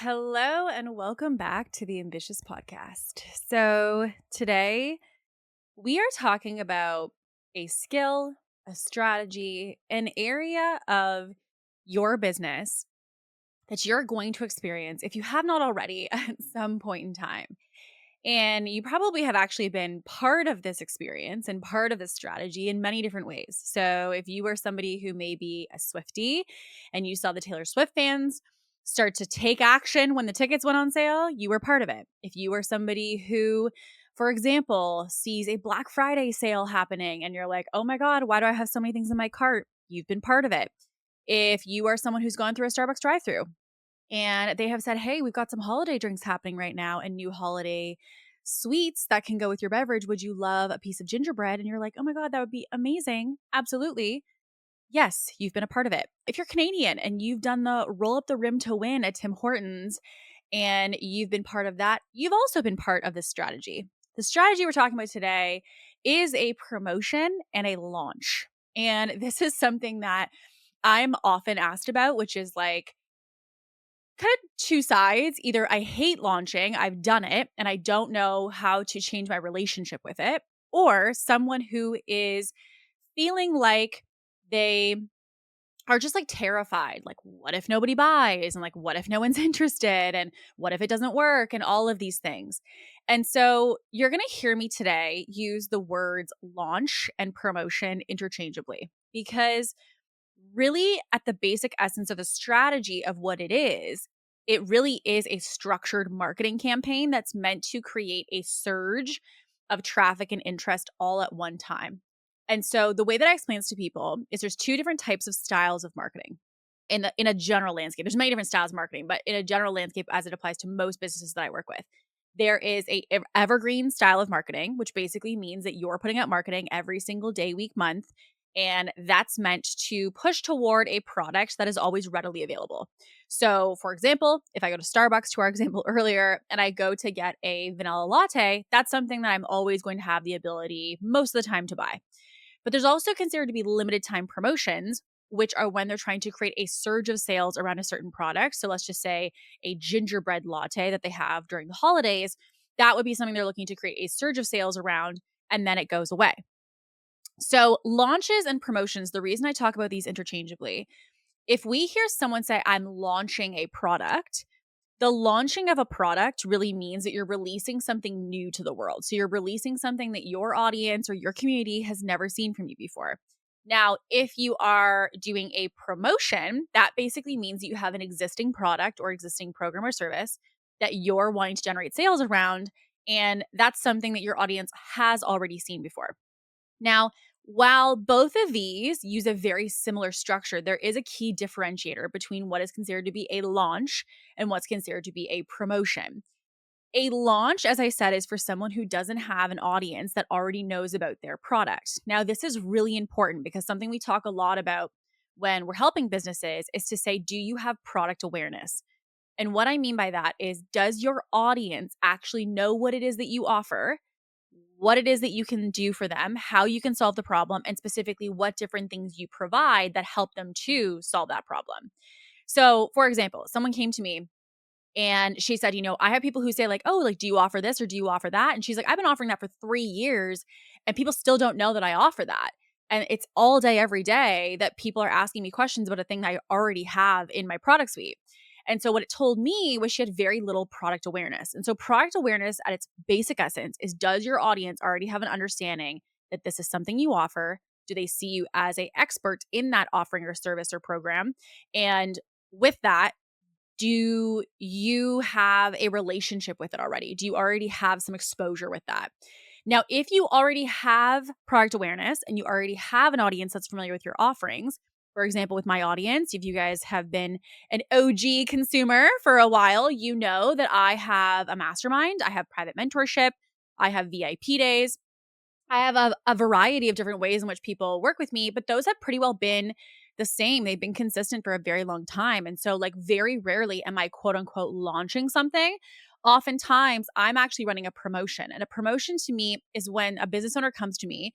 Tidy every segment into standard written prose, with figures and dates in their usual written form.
Hello and welcome back to the Ambitious Podcast. So, today we are talking about a skill, a strategy, an area of your business that you're going to experience if you have not already at some point in time. And you probably have actually been part of this experience and part of this strategy in many different ways. So, if you were somebody who may be a Swiftie and you saw the Taylor Swift fans start to take action when the tickets went on sale, you were part of it. If you were somebody who, for example, sees a Black Friday sale happening and you're like, oh my God, why do I have so many things in my cart? You've been part of it. If you are someone who's gone through a Starbucks drive through and they have said, hey, we've got some holiday drinks happening right now and new holiday sweets that can go with your beverage. Would you love a piece of gingerbread? And you're like, oh my God, that would be amazing. Absolutely. Yes, you've been a part of it. If you're Canadian and you've done the roll up the rim to win at Tim Hortons and you've been part of that, you've also been part of this strategy. The strategy we're talking about today is a promotion and a launch. And this is something that I'm often asked about, which is like, kind of two sides. Either I hate launching, I've done it, and I don't know how to change my relationship with it, or someone who is feeling like they are just like terrified. Like, what if nobody buys? And like, what if no one's interested? And what if it doesn't work? And all of these things. And so you're going to hear me today use the words launch and promotion interchangeably because really at the basic essence of the strategy of what it really is a structured marketing campaign that's meant to create a surge of traffic and interest all at one time. And so the way that I explain this to people is there's two different types of styles of marketing in a general landscape. There's many different styles of marketing, but in a general landscape as it applies to most businesses that I work with. There is a evergreen style of marketing, which basically means that you're putting out marketing every single day, week, month, and that's meant to push toward a product that is always readily available. So, for example, if I go to Starbucks, to our example earlier, and I go to get a vanilla latte, that's something that I'm always going to have the ability most of the time to buy. But there's also considered to be limited time promotions, which are when they're trying to create a surge of sales around a certain product. So let's just say a gingerbread latte that they have during the holidays. That would be something they're looking to create a surge of sales around, and then it goes away. So launches and promotions, the reason I talk about these interchangeably, if we hear someone say, I'm launching a product, the launching of a product really means that you're releasing something new to the world. So you're releasing something that your audience or your community has never seen from you before. Now, if you are doing a promotion, that basically means that you have an existing product or existing program or service that you're wanting to generate sales around. And that's something that your audience has already seen before. Now, while both of these use a very similar structure, there is a key differentiator between what is considered to be a launch and what's considered to be a promotion. A launch, as I said, is for someone who doesn't have an audience that already knows about their product. Now, this is really important because something we talk a lot about when we're helping businesses is to say, do you have product awareness? And what I mean by that is, does your audience actually know what it is that you offer, what it is that you can do for them, how you can solve the problem, and specifically what different things you provide that help them to solve that problem? So, for example, someone came to me and she said, I have people who say like, oh, like, do you offer this or do you offer that? And she's like, I've been offering that for 3 years and people still don't know that I offer that. And it's all day, every day that people are asking me questions about a thing that I already have in my product suite. And so what it told me was she had very little product awareness. And so product awareness at its basic essence is, does your audience already have an understanding that this is something you offer? Do they see you as an expert in that offering or service or program? And with that, do you have a relationship with it already? Do you already have some exposure with that? Now, if you already have product awareness and you already have an audience that's familiar with your offerings, for example, with my audience, if you guys have been an OG consumer for a while, you know that I have a mastermind, I have private mentorship, I have VIP days. I have a variety of different ways in which people work with me, but those have pretty well been the same. They've been consistent for a very long time. And so like very rarely am I quote unquote launching something. Oftentimes I'm actually running a promotion. And a promotion to me is when a business owner comes to me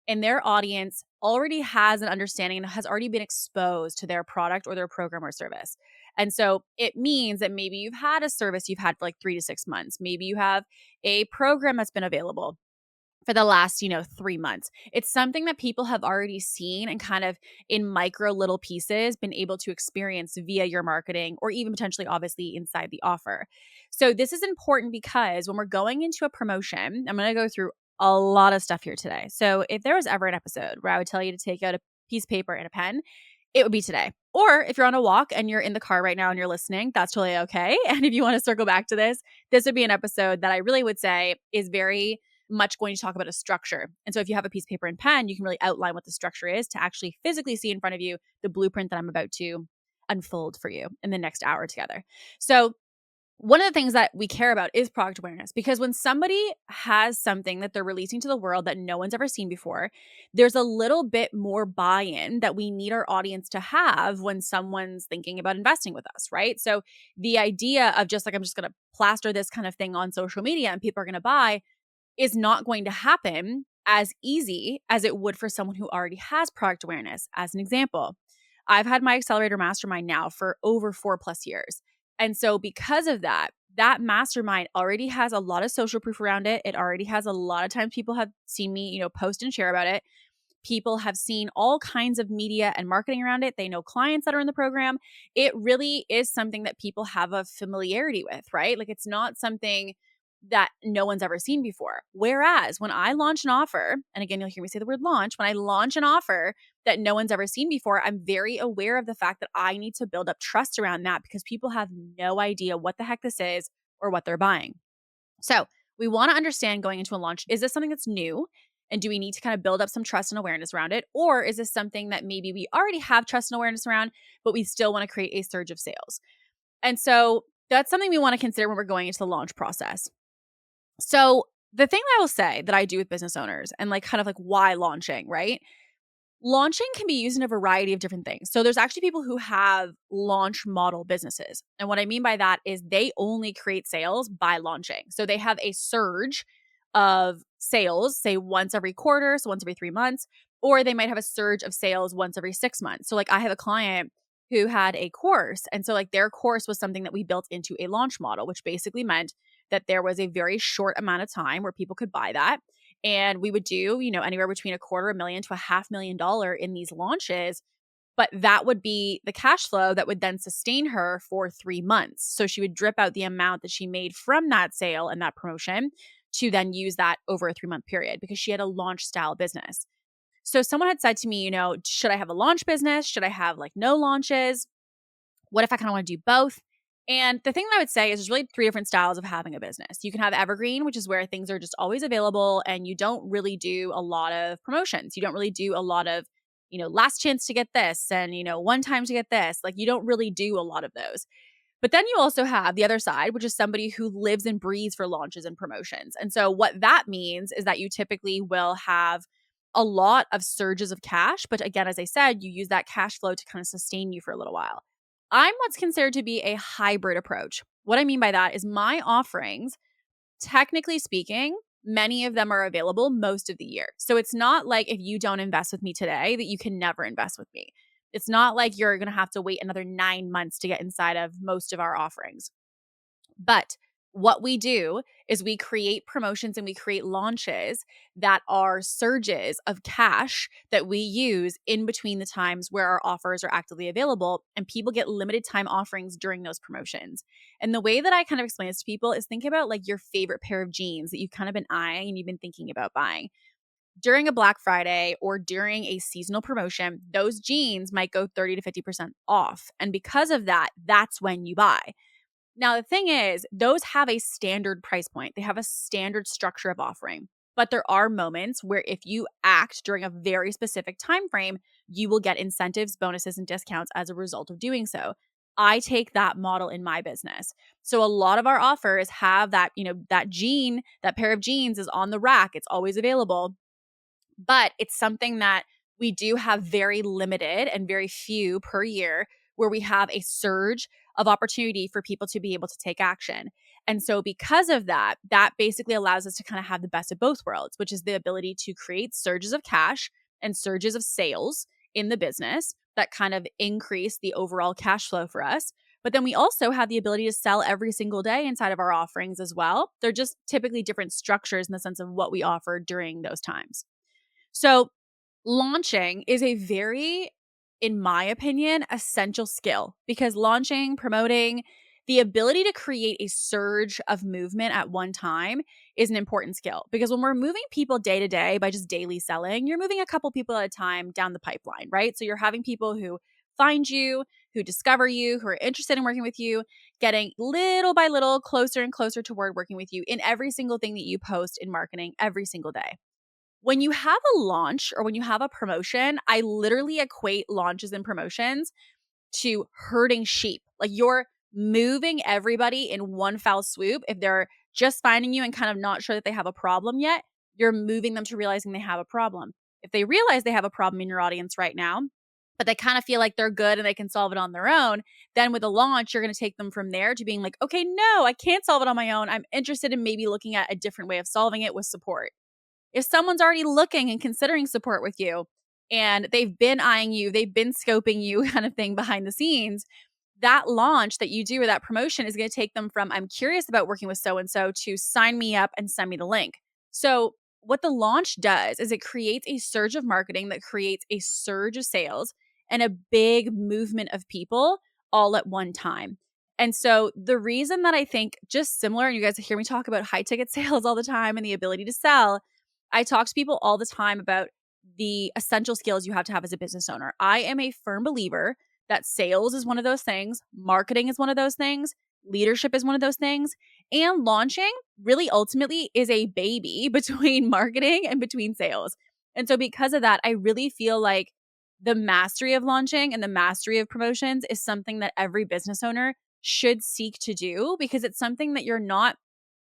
and their audience already has an understanding and has already been exposed to their product or their program or service. And so it means that maybe you've had a service you've had for like 3 to 6 months. Maybe you have a program that's been available for the last, 3 months. It's something that people have already seen and kind of in micro little pieces been able to experience via your marketing or even potentially obviously inside the offer. So this is important because when we're going into a promotion, I'm going to go through a lot of stuff here today. So if there was ever an episode where I would tell you to take out a piece of paper and a pen, it would be today. Or if you're on a walk and you're in the car right now and you're listening, that's totally okay. And if you want to circle back to this would be an episode that I really would say is very much going to talk about a structure. And so if you have a piece of paper and pen, you can really outline what the structure is to actually physically see in front of you the blueprint that I'm about to unfold for you in the next hour together. So one of the things that we care about is product awareness, because when somebody has something that they're releasing to the world that no one's ever seen before, there's a little bit more buy-in that we need our audience to have when someone's thinking about investing with us, right? So the idea of just like, I'm just going to plaster this kind of thing on social media and people are going to buy is not going to happen as easy as it would for someone who already has product awareness. As an example, I've had my accelerator mastermind now for over 4+ years. And so because of that, that mastermind already has a lot of social proof around it. It already has a lot of times people have seen me, post and share about it. People have seen all kinds of media and marketing around it. They know clients that are in the program. It really is something that people have a familiarity with, right? Like it's not something that no one's ever seen before. Whereas when I launch an offer, and again, you'll hear me say the word launch, when I launch an offer that no one's ever seen before, I'm very aware of the fact that I need to build up trust around that because people have no idea what the heck this is or what they're buying. So we want to understand going into a launch, is this something that's new? And do we need to kind of build up some trust and awareness around it? Or is this something that maybe we already have trust and awareness around, but we still want to create a surge of sales? And so that's something we want to consider when we're going into the launch process. So the thing I will say that I do with business owners and like kind of like why launching, right? Launching can be used in a variety of different things. So there's actually people who have launch model businesses. And what I mean by that is they only create sales by launching. So they have a surge of sales, say once every quarter, so once every 3 months, or they might have a surge of sales once every 6 months. So like I have a client who had a course. And so like their course was something that we built into a launch model, which basically meant that there was a very short amount of time where people could buy that. And we would do, anywhere between $250,000 to $500,000 in these launches. But that would be the cash flow that would then sustain her for 3 months. So she would drip out the amount that she made from that sale and that promotion to then use that over a 3-month period because she had a launch style business. So someone had said to me, should I have a launch business? Should I have like no launches? What if I kind of want to do both? And the thing that I would say is there's really 3 different styles of having a business. You can have Evergreen, which is where things are just always available and you don't really do a lot of promotions. You don't really do a lot of, last chance to get this and, one time to get this. Like you don't really do a lot of those. But then you also have the other side, which is somebody who lives and breathes for launches and promotions. And so what that means is that you typically will have a lot of surges of cash. But again, as I said, you use that cash flow to kind of sustain you for a little while. I'm what's considered to be a hybrid approach. What I mean by that is my offerings, technically speaking, many of them are available most of the year. So it's not like if you don't invest with me today that you can never invest with me. It's not like you're going to have to wait another 9 months to get inside of most of our offerings. But what we do is we create promotions and we create launches that are surges of cash that we use in between the times where our offers are actively available, and people get limited time offerings during those promotions. And the way that I kind of explain this to people is think about like your favorite pair of jeans that you've kind of been eyeing and you've been thinking about buying. During a Black Friday or during a seasonal promotion, those jeans might go 30 to 50% off. And because of that, that's when you buy. Now, the thing is, those have a standard price point. They have a standard structure of offering. But there are moments where if you act during a very specific time frame, you will get incentives, bonuses, and discounts as a result of doing so. I take that model in my business. So a lot of our offers have that, that jean, that pair of jeans is on the rack. It's always available. But it's something that we do have very limited and very few per year where we have a surge of opportunity for people to be able to take action. And so because of that, that basically allows us to kind of have the best of both worlds, which is the ability to create surges of cash and surges of sales in the business that kind of increase the overall cash flow for us. But then we also have the ability to sell every single day inside of our offerings as well. They're just typically different structures in the sense of what we offer during those times. So launching is a very, in my opinion, essential skill, because launching, promoting, the ability to create a surge of movement at one time is an important skill. Because when we're moving people day to day by just daily selling, you're moving a couple people at a time down the pipeline, right? So you're having people who find you, who discover you, who are interested in working with you, getting little by little closer and closer toward working with you in every single thing that you post in marketing every single day. When you have a launch or when you have a promotion, I literally equate launches and promotions to herding sheep. Like you're moving everybody in one foul swoop. If they're just finding you and kind of not sure that they have a problem yet, you're moving them to realizing they have a problem. If they realize they have a problem in your audience right now, but they kind of feel like they're good and they can solve it on their own, then with a launch, you're going to take them from there to being like, okay, no, I can't solve it on my own. I'm interested in maybe looking at a different way of solving it with support. If someone's already looking and considering support with you and they've been eyeing you, they've been scoping you kind of thing behind the scenes, that launch that you do or that promotion is going to take them from I'm curious about working with so-and-so to sign me up and send me the link. So what the launch does is it creates a surge of marketing that creates a surge of sales and a big movement of people all at one time. And so the reason that I think just similar, and you guys hear me talk about high ticket sales all the time and the ability to sell, I talk to people all the time about the essential skills you have to have as a business owner. I am a firm believer that sales is one of those things, marketing is one of those things, leadership is one of those things, and launching really ultimately is a baby between marketing and between sales. And so because of that, I really feel like the mastery of launching and the mastery of promotions is something that every business owner should seek to do, because it's something that you're not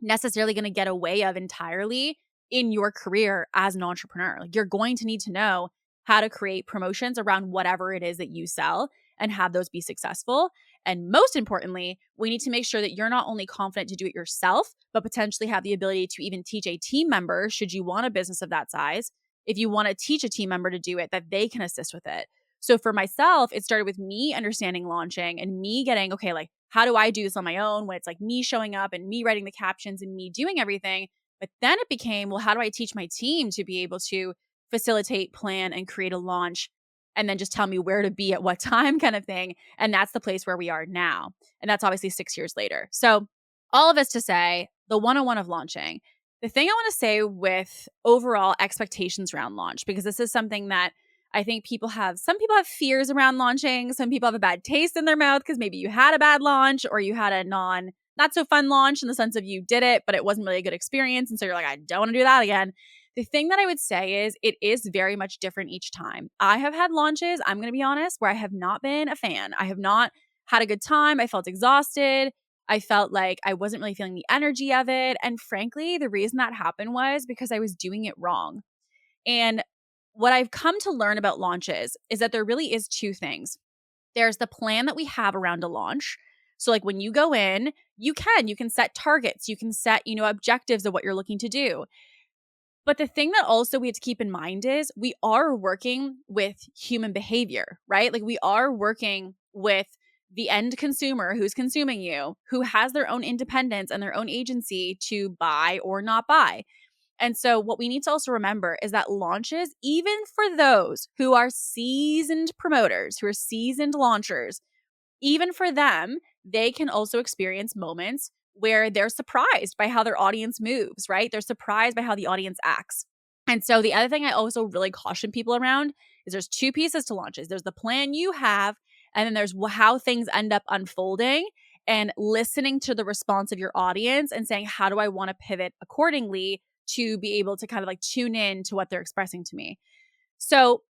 necessarily going to get away of entirely in your career as an entrepreneur. Like you're going to need to know how to create promotions around whatever it is that you sell and have those be successful. And most importantly, we need to make sure that you're not only confident to do it yourself, but potentially have the ability to even teach a team member, should you want a business of that size, if you want to teach a team member to do it, that they can assist with it. So for myself, it started with me understanding launching and me getting, okay, like, how do I do this on my own when it's like me showing up and me writing the captions and me doing everything? But then it became, well, how do I teach my team to be able to facilitate, plan, and create a launch, and then just tell me where to be at what time kind of thing? And that's the place where we are now. And that's obviously 6 years later. So all of this to say, the 101 of launching. The thing I want to say with overall expectations around launch, because this is something that I think some people have fears around launching. Some people have a bad taste in their mouth because maybe you had a bad launch or you had a not so fun launch in the sense of you did it, but it wasn't really a good experience. And so you're like, I don't want to do that again. The thing that I would say is it is very much different each time. I have had launches, I'm going to be honest, where I have not been a fan. I have not had a good time. I felt exhausted. I felt like I wasn't really feeling the energy of it. And frankly, the reason that happened was because I was doing it wrong. And what I've come to learn about launches is that there really is two things. There's the plan that we have around a launch. So like when you go in, you can set targets, you can set, objectives of what you're looking to do. But the thing that also we have to keep in mind is we are working with human behavior, right? Like we are working with the end consumer who's consuming you, who has their own independence and their own agency to buy or not buy. And so what we need to also remember is that launches, even for those who are seasoned promoters, who are seasoned launchers, even for them, they can also experience moments where they're surprised by how their audience moves, right? They're surprised by how the audience acts. And so the other thing I also really caution people around is there's two pieces to launches. There's the plan you have, and then there's how things end up unfolding, and listening to the response of your audience and saying, how do I want to pivot accordingly to be able to kind of like tune in to what they're expressing to me. So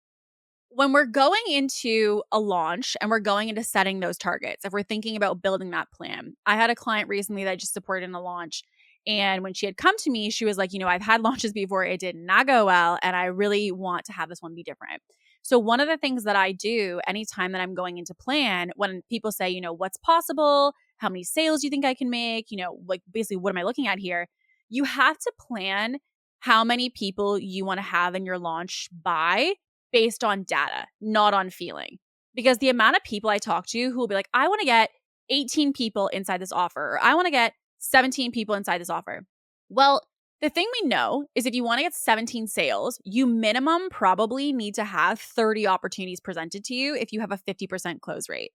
when we're going into a launch and we're going into setting those targets, if we're thinking about building that plan, I had a client recently that I just supported in a launch, And when she had come to me, she was like, I've had launches before. It did not go well. And I really want to have this one be different. So one of the things that I do anytime that I'm going into plan, when people say, what's possible? How many sales do you think I can make? Like basically, what am I looking at here? You have to plan how many people you want to have in your launch by based on data, not on feeling. Because the amount of people I talk to who will be like, I want to get 18 people inside this offer, or I want to get 17 people inside this offer. Well, the thing we know is if you want to get 17 sales, you minimum probably need to have 30 opportunities presented to you if you have a 50% close rate,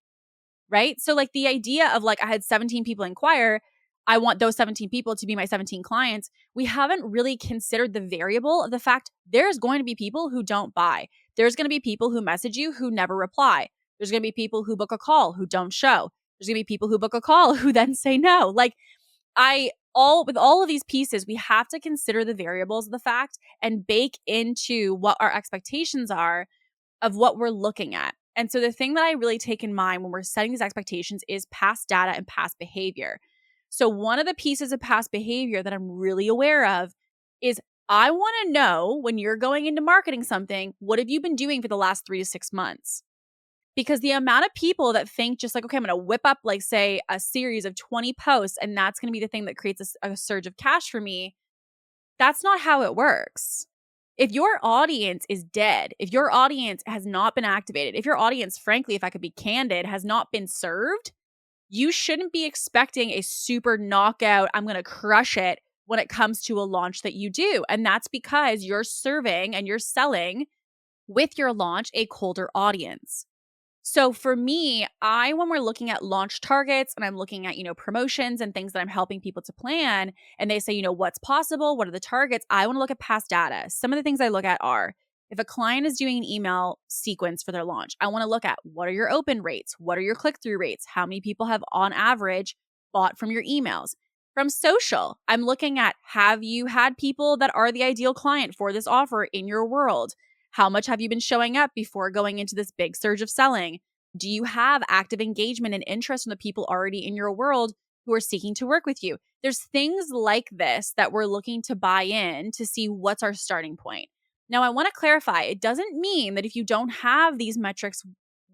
right? So like the idea of like I had 17 people inquire, I want those 17 people to be my 17 clients. We haven't really considered the variable of the fact there's going to be people who don't buy. There's going to be people who message you who never reply. There's going to be people who book a call who don't show. There's going to be people who book a call who then say no. Like with all of these pieces, we have to consider the variables of the fact and bake into what our expectations are of what we're looking at. And so the thing that I really take in mind when we're setting these expectations is past data and past behavior. So one of the pieces of past behavior that I'm really aware of is I want to know when you're going into marketing something, what have you been doing for the last 3 to 6 months? Because the amount of people that think just like, okay, I'm going to whip up like say a series of 20 posts and that's going to be the thing that creates a surge of cash for me. That's not how it works. If your audience is dead, if your audience has not been activated, if your audience, frankly, if I could be candid, has not been served, you shouldn't be expecting a super knockout, I'm going to crush it when it comes to a launch that you do. And that's because you're serving and you're selling with your launch a colder audience. So for me, when we're looking at launch targets and I'm looking at, promotions and things that I'm helping people to plan, and they say, what's possible? What are the targets? I want to look at past data. Some of the things I look at are if a client is doing an email sequence for their launch, I want to look at what are your open rates? What are your click-through rates? How many people have on average bought from your emails? From social, I'm looking at have you had people that are the ideal client for this offer in your world? How much have you been showing up before going into this big surge of selling? Do you have active engagement and interest from the people already in your world who are seeking to work with you? There's things like this that we're looking to buy in to see what's our starting point. Now, I want to clarify, it doesn't mean that if you don't have these metrics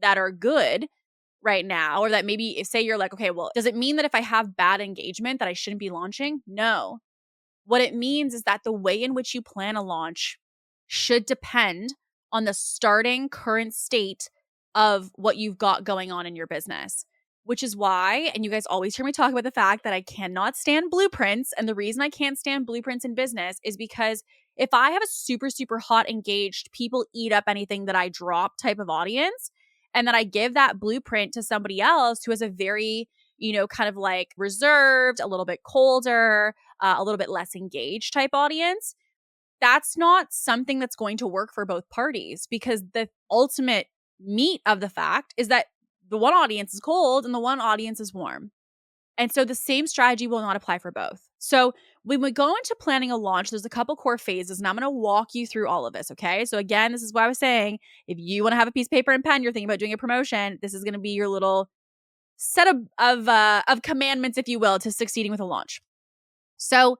that are good right now, or that maybe say you're like, okay, well, does it mean that if I have bad engagement that I shouldn't be launching? No. What it means is that the way in which you plan a launch should depend on the starting current state of what you've got going on in your business, which is why, and you guys always hear me talk about the fact that I cannot stand blueprints. And the reason I can't stand blueprints in business is because if I have a super, super hot, engaged, people eat up anything that I drop type of audience, and then I give that blueprint to somebody else who has a very, kind of like reserved, a little bit colder, a little bit less engaged type audience, that's not something that's going to work for both parties, because the ultimate meat of the fact is that the one audience is cold and the one audience is warm. And so the same strategy will not apply for both. So when we go into planning a launch, there's a couple core phases, and I'm going to walk you through all of this. Okay. So again, this is why I was saying, if you want to have a piece of paper and pen, you're thinking about doing a promotion, this is going to be your little set of commandments, if you will, to succeeding with a launch. So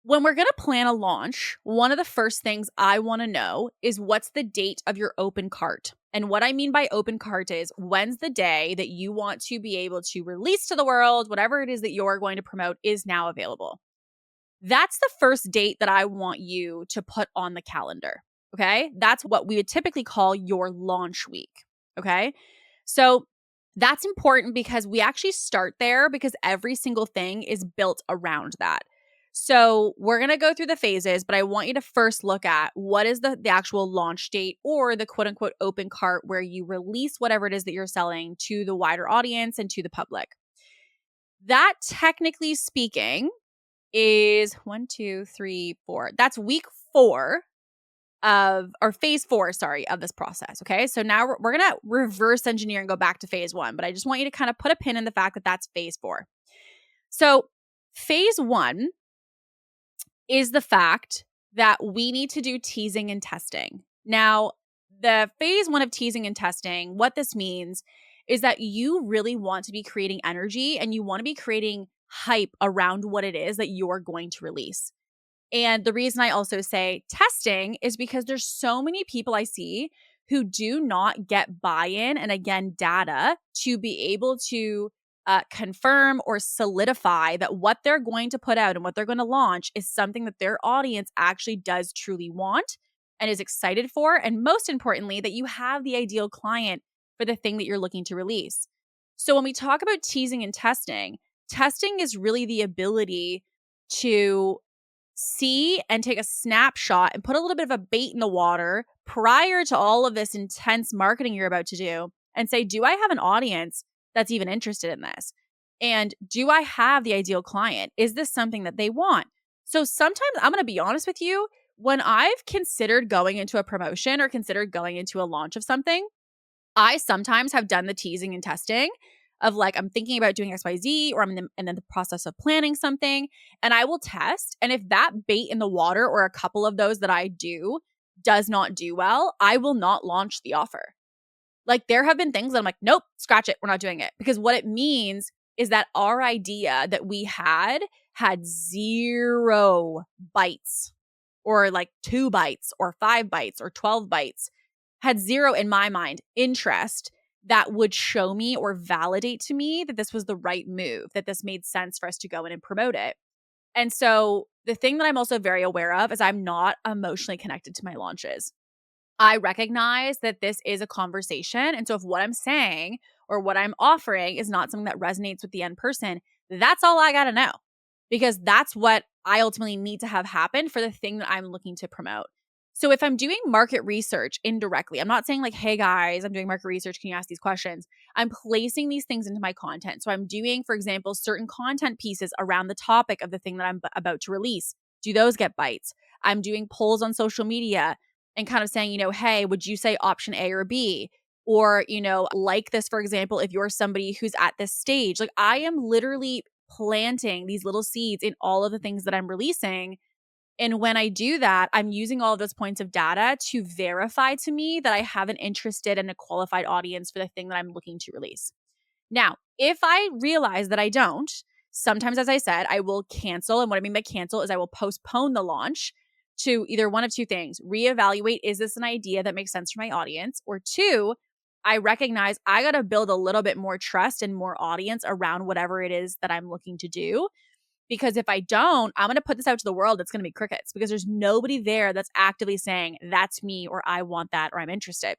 when we're going to plan a launch, one of the first things I want to know is what's the date of your open cart. And what I mean by open cart is when's the day that you want to be able to release to the world, whatever it is that you're going to promote is now available. That's the first date that I want you to put on the calendar. Okay. That's what we would typically call your launch week. Okay. So that's important because we actually start there because every single thing is built around that. So we're going to go through the phases, but I want you to first look at what is the actual launch date, or the quote unquote open cart, where you release whatever it is that you're selling to the wider audience and to the public. That, technically speaking, is 1, 2, 3, 4. That's week 4 phase 4, of this process. Okay. So now we're going to reverse engineer and go back to phase 1, but I just want you to kind of put a pin in the fact that that's phase 4. So phase 1 is the fact that we need to do teasing and testing. Now, the phase 1 of teasing and testing, what this means is that you really want to be creating energy and you want to be creating hype around what it is that you're going to release. And the reason I also say testing is because there's so many people I see who do not get buy-in and, again, data to be able to confirm or solidify that what they're going to put out and what they're going to launch is something that their audience actually does truly want and is excited for. And most importantly, that you have the ideal client for the thing that you're looking to release. So when we talk about teasing and testing, testing is really the ability to see and take a snapshot and put a little bit of a bait in the water prior to all of this intense marketing you're about to do and say, do I have an audience that's even interested in this? And do I have the ideal client? Is this something that they want? So sometimes I'm going to be honest with you, when I've considered going into a promotion or considered going into a launch of something, I sometimes have done the teasing and testing of like, I'm thinking about doing XYZ, or I'm in the process of planning something, and I will test. And if that bait in the water or a couple of those that I do does not do well, I will not launch the offer. Like, there have been things that I'm like, nope, scratch it. We're not doing it. Because what it means is that our idea that we had 0 bites, or like 2 bites or 5 bites or 12 bites, had 0, in my mind, interest that would show me or validate to me that this was the right move, that this made sense for us to go in and promote it. And so the thing that I'm also very aware of is I'm not emotionally connected to my launches. I recognize that this is a conversation. And so if what I'm saying or what I'm offering is not something that resonates with the end person, that's all I got to know, because that's what I ultimately need to have happen for the thing that I'm looking to promote. So if I'm doing market research indirectly, I'm not saying like, hey guys, I'm doing market research, can you ask these questions? I'm placing these things into my content. So I'm doing, for example, certain content pieces around the topic of the thing that I'm about to release. Do those get bites? I'm doing polls on social media and kind of saying, hey, would you say option A or B? Or, like this, for example, if you're somebody who's at this stage, like I am literally planting these little seeds in all of the things that I'm releasing. And when I do that, I'm using all of those points of data to verify to me that I have an interested and a qualified audience for the thing that I'm looking to release. Now, if I realize that I don't, sometimes, as I said, I will cancel. And what I mean by cancel is I will postpone the launch to either one of two things: reevaluate, is this an idea that makes sense for my audience? Or 2, I recognize I got to build a little bit more trust and more audience around whatever it is that I'm looking to do. Because if I don't, I'm going to put this out to the world. It's going to be crickets, because there's nobody there that's actively saying that's me, or I want that, or I'm interested.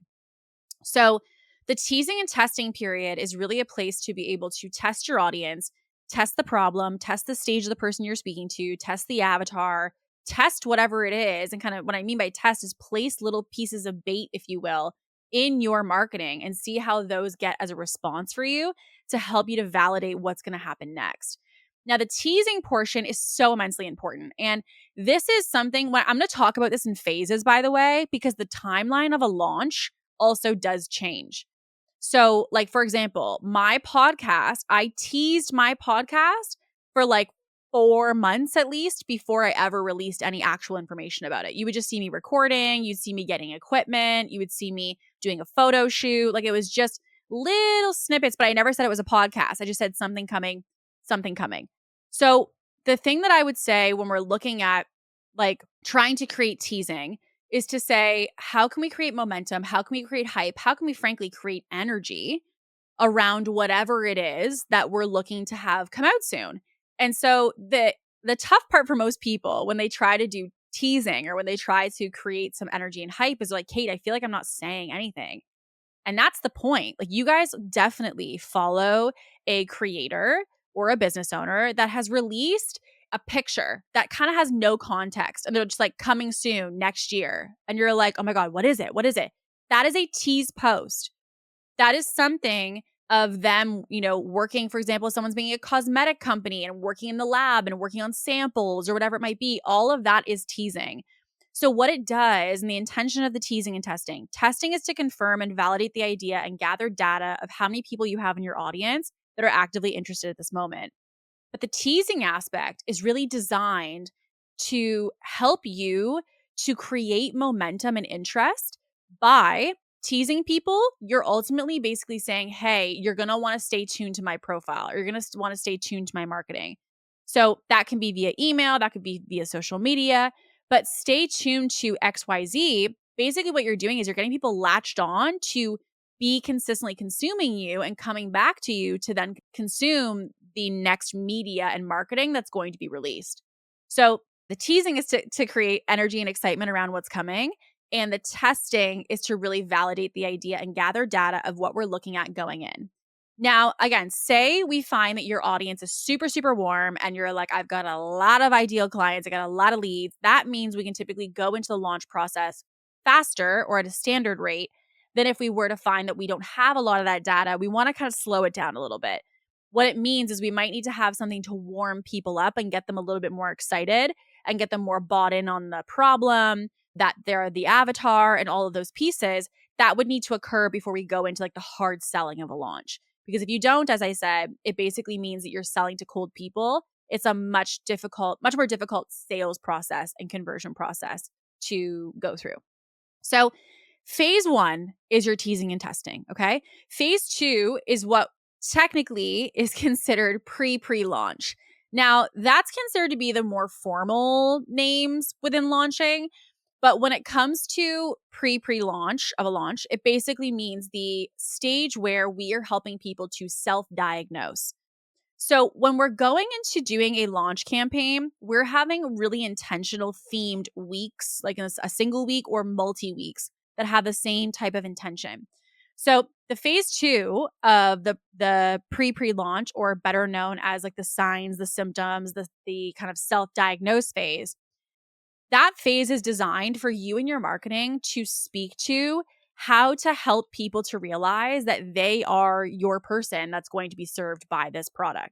So the teasing and testing period is really a place to be able to test your audience, test the problem, test the stage of the person you're speaking to, test the avatar, test whatever it is. And kind of what I mean by test is place little pieces of bait, if you will, in your marketing and see how those get as a response for you to help you to validate what's going to happen next. Now, the teasing portion is so immensely important. And this is something when I'm going to talk about this in phases, by the way, because the timeline of a launch also does change. So, like, for example, my podcast, I teased my podcast for like 4 months at least before I ever released any actual information about it. You would just see me recording, you'd see me getting equipment, you would see me doing a photo shoot. Like, it was just little snippets, but I never said it was a podcast. I just said something coming, something coming. So the thing that I would say when we're looking at like trying to create teasing is to say, how can we create momentum? How can we create hype? How can we frankly create energy around whatever it is that we're looking to have come out soon? And so the tough part for most people when they try to do teasing or when they try to create some energy and hype is like, Kate, I feel like I'm not saying anything. And that's the point. Like, you guys definitely follow a creator or a business owner that has released a picture that kind of has no context. And they're just like, coming soon next year. And you're like, oh my God, what is it? What is it? That is a tease post. That is something of them, working, for example, someone's being a cosmetic company and working in the lab and working on samples or whatever it might be. All of that is teasing. So what it does, and the intention of the teasing and testing is to confirm and validate the idea and gather data of how many people you have in your audience that are actively interested at this moment. But the teasing aspect is really designed to help you to create momentum and interest by teasing people, you're ultimately basically saying, hey, you're going to want to stay tuned to my profile, or you're going to want to stay tuned to my marketing. So that can be via email, that could be via social media, but stay tuned to XYZ. Basically, what you're doing is you're getting people latched on to be consistently consuming you and coming back to you to then consume the next media and marketing that's going to be released. So the teasing is to create energy and excitement around what's coming. And the testing is to really validate the idea and gather data of what we're looking at going in. Now, again, say we find that your audience is super, super warm and you're like, I've got a lot of ideal clients, I got a lot of leads. That means we can typically go into the launch process faster or at a standard rate than if we were to find that we don't have a lot of that data. We want to kind of slow it down a little bit. What it means is we might need to have something to warm people up and get them a little bit more excited and get them more bought in on the problem, that they're the avatar and all of those pieces. That would need to occur before we go into like the hard selling of a launch. Because if you don't, as I said, it basically means that you're selling to cold people. It's a much more difficult sales process and conversion process to go through. So phase 1 is your teasing and testing, okay? Phase 2 is what technically is considered pre-launch. Now, that's considered to be the more formal names within launching. But when it comes to pre-launch of a launch, it basically means the stage where we are helping people to self-diagnose. So when we're going into doing a launch campaign, we're having really intentional themed weeks, like in a single week or multi-weeks that have the same type of intention. So the phase 2 of the pre-launch, or better known as like the signs, the symptoms, the kind of self-diagnose phase, that phase is designed for you and your marketing to speak to how to help people to realize that they are your person that's going to be served by this product.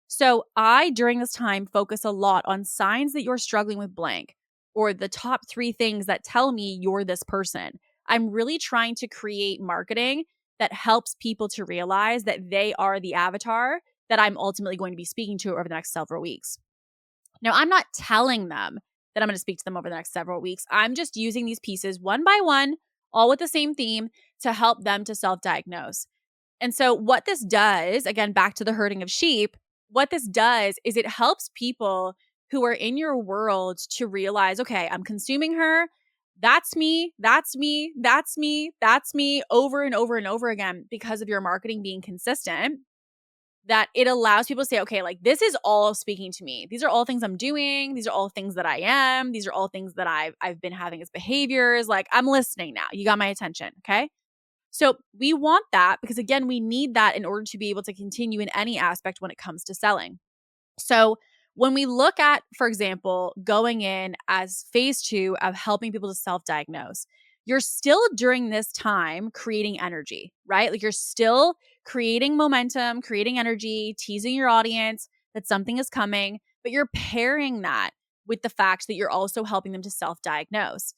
So I, during this time, focus a lot on signs that you're struggling with blank, or the top 3 things that tell me you're this person. I'm really trying to create marketing that helps people to realize that they are the avatar that I'm ultimately going to be speaking to over the next several weeks. Now, I'm not telling them that I'm going to speak to them over the next several weeks. I'm just using these pieces one by one, all with the same theme, to help them to self-diagnose. And so what this does, again, back to the herding of sheep, what this does is it helps people who are in your world to realize, okay, I'm consuming her. That's me, that's me, that's me, that's me, over and over and over again, because of your marketing being consistent. That it allows people to say, okay, like this is all speaking to me. These are all things I'm doing. These are all things that I am. These are all things that I've been having as behaviors. Like, I'm listening now. You got my attention. Okay. So we want that because, again, we need that in order to be able to continue in any aspect when it comes to selling. So when we look at, for example, going in as phase 2 of helping people to self-diagnose, you're still during this time creating energy, right? Like you're still creating momentum, creating energy, teasing your audience that something is coming, but you're pairing that with the fact that you're also helping them to self-diagnose.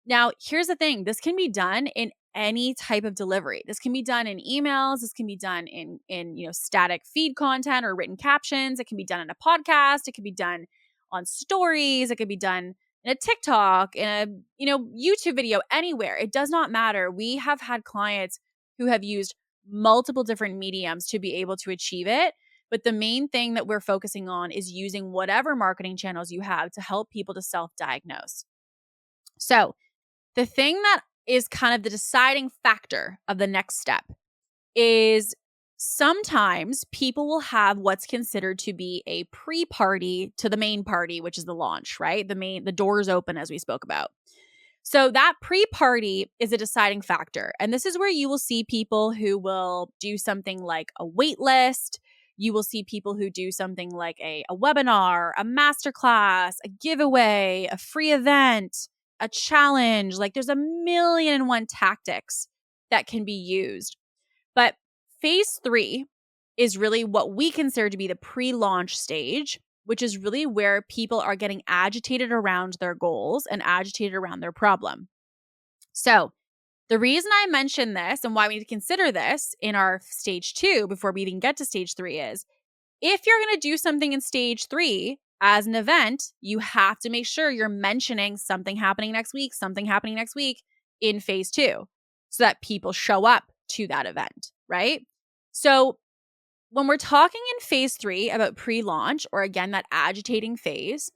Now, here's the thing. This can be done in any type of delivery. This can be done in emails. This can be done in static feed content or written captions. It can be done in a podcast. It can be done on stories. It can be done in a TikTok, in a YouTube video, anywhere. It does not matter. We have had clients who have used multiple different mediums to be able to achieve it. But the main thing that we're focusing on is using whatever marketing channels you have to help people to self-diagnose. So the thing that is kind of the deciding factor of the next step is sometimes people will have what's considered to be a pre-party to the main party, which is the launch, right? The doors open, as we spoke about. So that pre-party is a deciding factor. And this is where you will see people who will do something like a wait list. You will see people who do something like a webinar, a masterclass, a giveaway, a free event, a challenge. Like there's 1,000,001 tactics that can be used. But phase 3 is really what we consider to be the pre-launch stage, which is really where people are getting agitated around their goals and agitated around their problem. So the reason I mention this and why we need to consider this in our stage 2 before we even get to stage 3 is if you're going to do something in stage 3 as an event, you have to make sure you're mentioning something happening next week in phase 2. so that people show up to that event, right? So when we're talking in phase 3 about pre-launch, or again, that agitating phase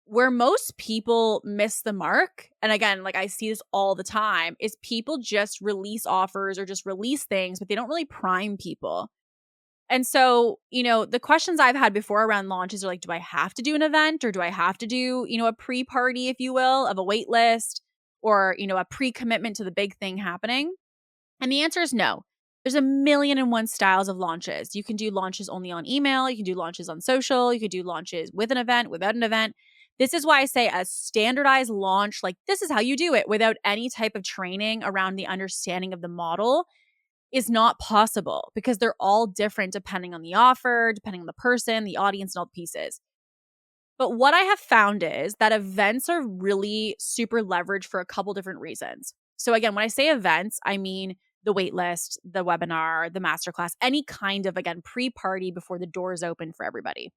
where most people miss the mark, and again, like I see this all the time, is people just release offers or just release things, but they don't really prime people. And so, the questions I've had before around launches are like, do I have to do an event, or do I have to do, a pre-party, if you will, of a wait list, or, a pre-commitment to the big thing happening? And the answer is no. There's a million and one styles of launches. You can do launches only on email. You can do launches on social. You can do launches with an event, without an event. This is why I say a standardized launch, like this is how you do it without any type of training around the understanding of the model, is not possible, because they're all different depending on the offer, depending on the person, the audience, and all the pieces. But what I have found is that events are really super leveraged for a couple different reasons. So again, when I say events, I mean the wait list, the webinar, the masterclass, any kind of, again, pre-party before the doors open for everybody.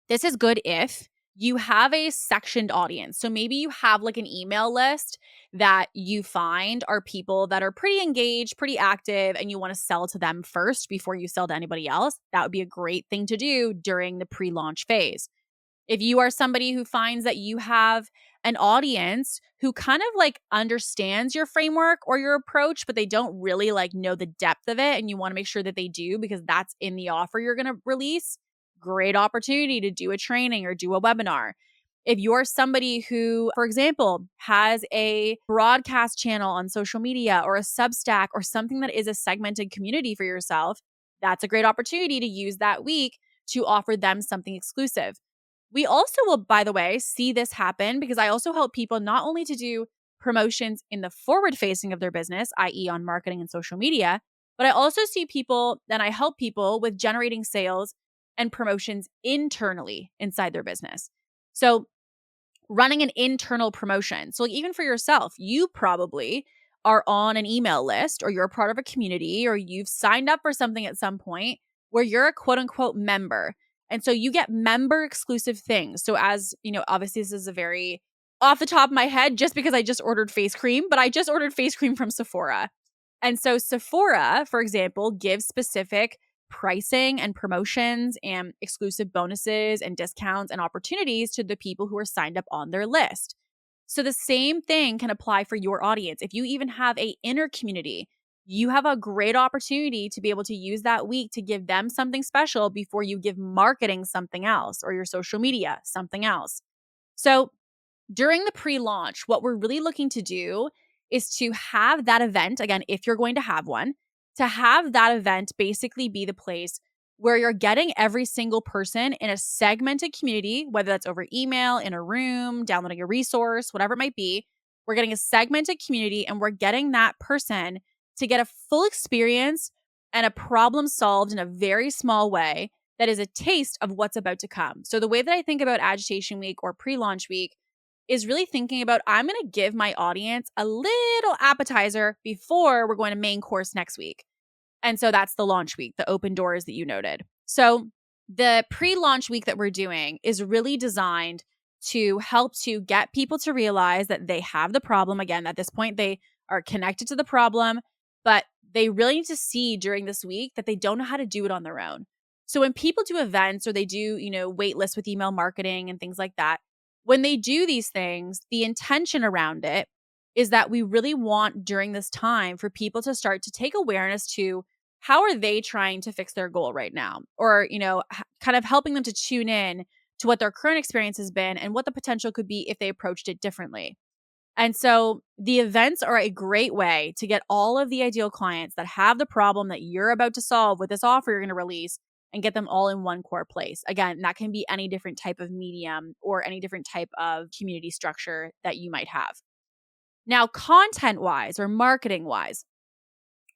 This is good if you have a sectioned audience. So maybe you have like an email list that you find are people that are pretty engaged, pretty active, and you want to sell to them first before you sell to anybody else. That would be a great thing to do during the pre-launch phase. If you are somebody who finds that you have an audience who kind of like understands your framework or your approach, but they don't really like know the depth of it, and you want to make sure that they do because that's in the offer you're going to release, great opportunity to do a training or do a webinar. If you're somebody who, for example, has a broadcast channel on social media or a Substack or something that is a segmented community for yourself, that's a great opportunity to use that week to offer them something exclusive. We also will, by the way, see this happen because I also help people not only to do promotions in the forward facing of their business, i.e. on marketing and social media, but I also see people and I help people with generating sales and promotions internally inside their business. So running an internal promotion. So like even for yourself, you probably are on an email list, or you're a part of a community, or you've signed up for something at some point where you're a quote unquote member. And so you get member exclusive things. So as you know, obviously this is a very off the top of my head just because I just ordered face cream, but I just ordered face cream from Sephora. And so Sephora, for example, gives specific pricing and promotions and exclusive bonuses and discounts and opportunities to the people who are signed up on their list. So the same thing can apply for your audience. If you even have a inner community, you have a great opportunity to be able to use that week to give them something special before you give marketing something else, or your social media something else. So during the pre-launch, what we're really looking to do is to have that event, again, if you're going to have one, to have that event basically be the place where you're getting every single person in a segmented community, whether that's over email, in a room, downloading a resource, whatever it might be. We're getting a segmented community and we're getting that person to get a full experience and a problem solved in a very small way that is a taste of what's about to come. So the way that I think about Agitation Week or pre-launch week is really thinking about, I'm going to give my audience a little appetizer before we're going to main course next week. And so that's the launch week, the open doors that you noted. So the pre-launch week that we're doing is really designed to help to get people to realize that they have the problem. Again, at this point, they are connected to the problem, but they really need to see during this week that they don't know how to do it on their own. So when people do events or they do, wait lists with email marketing and things like that, when they do these things, the intention around it is that we really want during this time for people to start to take awareness to how are they trying to fix their goal right now, or, kind of helping them to tune in to what their current experience has been and what the potential could be if they approached it differently. And so the events are a great way to get all of the ideal clients that have the problem that you're about to solve with this offer you're going to release and get them all in one core place. Again, that can be any different type of medium or any different type of community structure that you might have. Now, content-wise or marketing-wise,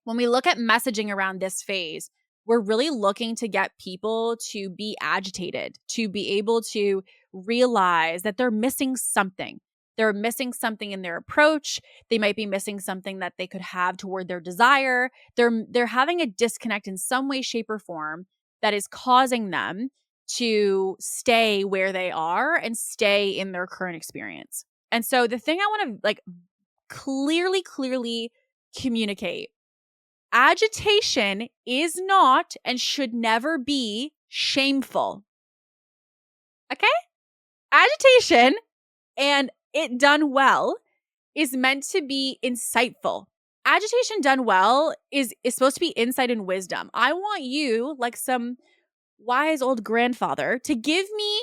when we look at messaging around this phase, we're really looking to get people to be agitated, to be able to realize that they're missing something. They're missing something in their approach. They might be missing something that they could have toward their desire. They're having a disconnect in some way, shape, or form that is causing them to stay where they are and stay in their current experience. And so the thing I want to clearly communicate. Agitation is not and should never be shameful. Okay? Agitation, and it done well, is meant to be insightful. Agitation done well is supposed to be insight and wisdom. I want you, like some wise old grandfather, to give me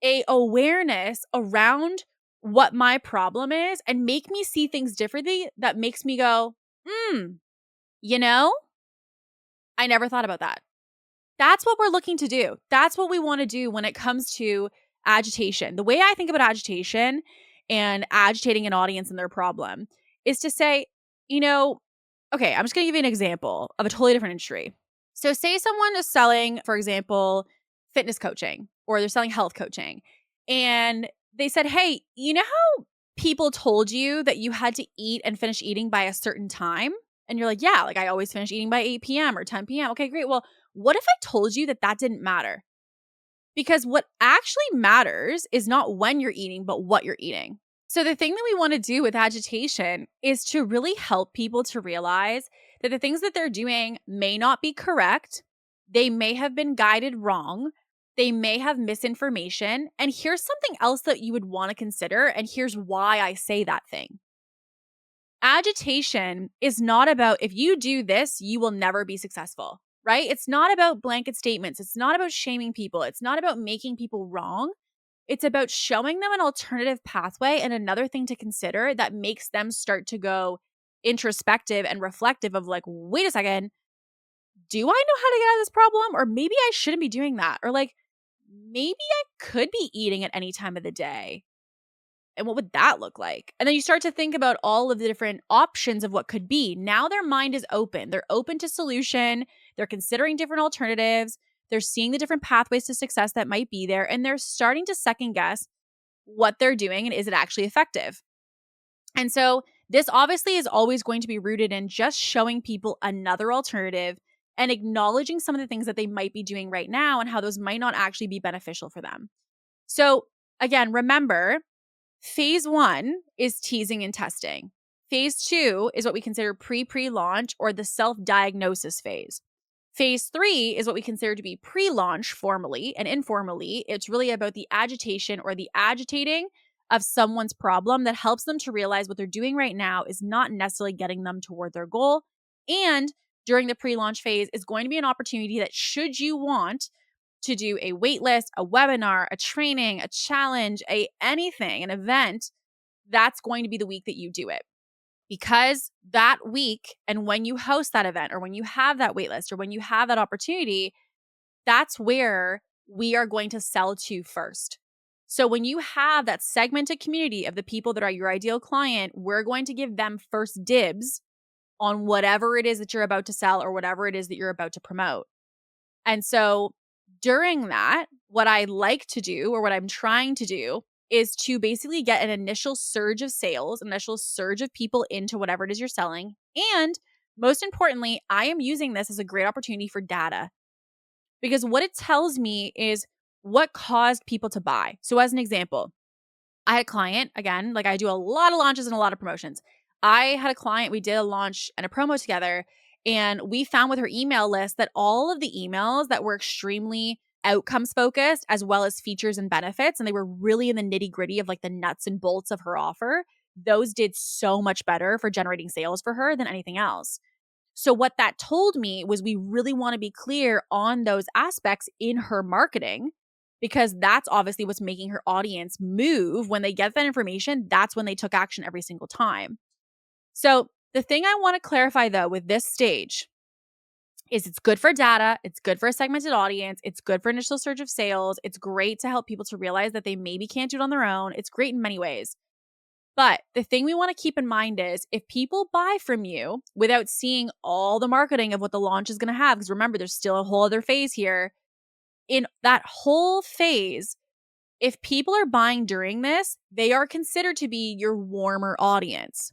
a awareness around what my problem is and make me see things differently that makes me go, you know, I never thought about that. That's what we're looking to do. That's what we want to do when it comes to agitation. The way I think about agitation and agitating an audience and their problem is to say, okay, I'm just going to give you an example of a totally different industry. So say someone is selling, for example, fitness coaching, or they're selling health coaching, and they said, hey, you know how people told you that you had to eat and finish eating by a certain time? And you're like, yeah, like I always finish eating by 8 p.m. or 10 p.m. Okay, great. Well, what if I told you that didn't matter? Because what actually matters is not when you're eating, but what you're eating. So the thing that we want to do with agitation is to really help people to realize that the things that they're doing may not be correct. They may have been guided wrong. They may have misinformation. And here's something else that you would want to consider. And here's why I say that thing. Agitation is not about, if you do this, you will never be successful, right? It's not about blanket statements. It's not about shaming people. It's not about making people wrong. It's about showing them an alternative pathway and another thing to consider that makes them start to go introspective and reflective of like, wait a second, do I know how to get out of this problem? Or maybe I shouldn't be doing that. Or like, maybe I could be eating at any time of the day. And what would that look like? And then you start to think about all of the different options of what could be. Now their mind is open. They're open to solution. They're considering different alternatives. They're seeing the different pathways to success that might be there. And they're starting to second guess what they're doing and is it actually effective? And so this obviously is always going to be rooted in just showing people another alternative and acknowledging some of the things that they might be doing right now and how those might not actually be beneficial for them. So again, remember, Phase 1 is teasing and testing. Phase 2 is what we consider pre-launch or the self-diagnosis phase. Phase 3 is what we consider to be pre-launch formally and informally. It's really about the agitation or the agitating of someone's problem that helps them to realize what they're doing right now is not necessarily getting them toward their goal. And during the pre-launch phase is going to be an opportunity that should you want to do a wait list, a webinar, a training, a challenge, anything, an event, that's going to be the week that you do it. Because that week and when you host that event or when you have that wait list or when you have that opportunity, that's where we are going to sell to first. So when you have that segmented community of the people that are your ideal client, we're going to give them first dibs on whatever it is that you're about to sell or whatever it is that you're about to promote. And so during that, what I like to do or what I'm trying to do is to basically get an initial surge of sales, initial surge of people into whatever it is you're selling. And most importantly, I am using this as a great opportunity for data because what it tells me is what caused people to buy. So as an example, I had a client, again, like I do a lot of launches and a lot of promotions. I had a client, we did a launch and a promo together. And we found with her email list that all of the emails that were extremely outcomes focused, as well as features and benefits, and they were really in the nitty gritty of like the nuts and bolts of her offer, those did so much better for generating sales for her than anything else. So what that told me was we really want to be clear on those aspects in her marketing, because that's obviously what's making her audience move. When they get that information, that's when they took action every single time. So the thing I want to clarify though with this stage is it's good for data, it's good for a segmented audience, it's good for initial surge of sales, it's great to help people to realize that they maybe can't do it on their own, it's great in many ways. But the thing we want to keep in mind is if people buy from you without seeing all the marketing of what the launch is going to have, because remember, there's still a whole other phase here, in that whole phase, if people are buying during this, they are considered to be your warmer audience.